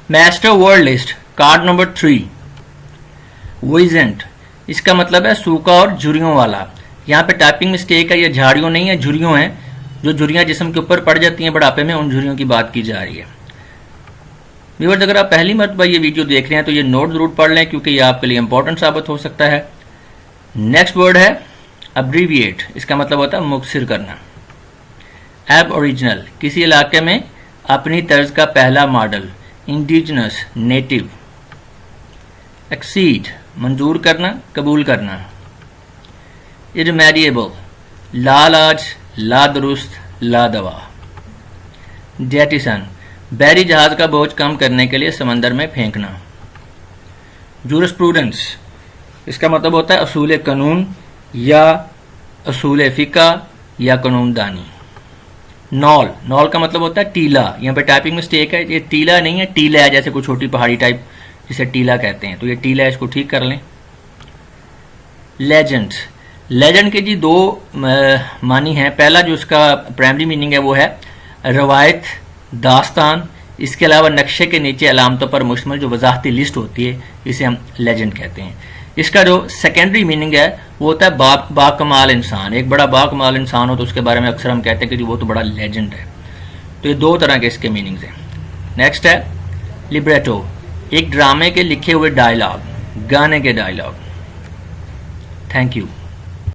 Master word list card number 3 विजेंट, इसका मतलब है सूखा और झुर्रियों वाला। यहाँ पे टाइपिंग मिस्टेक है, ये झाड़ियों नहीं है झुर्रियों हैं। जो झुर्रियाँ जिस्म के ऊपर पड़ जाती हैं बुढ़ापे में, उन झुर्रियों की बात की जा रही है। व्यूअर्स, अगर आप पहली मरतबा ये वीडियो देख रहे हैं तो ये नोट जरूर पढ़ लें, क्योंकि ये आपके लिए इंपॉर्टेंट साबित हो सकता है। नेक्स्ट वर्ड है अब्रीविएट, इसका मतलब होता है मुख्तसर करना। एब ओरिजिनल, किसी इलाके में अपनी तर्ज का पहला मॉडल। Indigenous, native. एक्सीड, मंजूर करना, कबूल करना। इरमेडिएबल, लालाज, लादुरुस्त, लादवा। जेटिसन, बहरी जहाज का बोझ कम करने के लिए समंदर में फेंकना। जूरिस्प्रूडेंस, इसका मतलब होता है असूल कानून या असूल फ़िक़्ह या कानूनदानी। नॉल, नॉल का मतलब होता है टीला। यहाँ पे टाइपिंग मिस्टेक है, ये टीला नहीं है, टीला है, जैसे कोई छोटी पहाड़ी टाइप जिसे टीला कहते हैं, तो ये टीला है, इसको ठीक कर लें। लेजेंड, लेजेंड के जी दो मानी हैं। पहला जो उसका प्राइमरी मीनिंग है वो है रवायत, दास्तान। इसके अलावा नक्शे के नीचे अलामतों पर मुश्तमिल जो वजाहती लिस्ट होती है, इसे हम लेजेंड कहते हैं। इसका जो सेकेंडरी मीनिंग है वो होता है बाकमाल इंसान। एक बड़ा बाकमाल इंसान हो तो उसके बारे में अक्सर हम कहते हैं कि वो तो बड़ा लेजेंड है। तो ये दो तरह के इसके मीनिंग्स हैं। नेक्स्ट है लिब्रेटो, एक ड्रामे के लिखे हुए डायलॉग, गाने के डायलॉग। Thank you.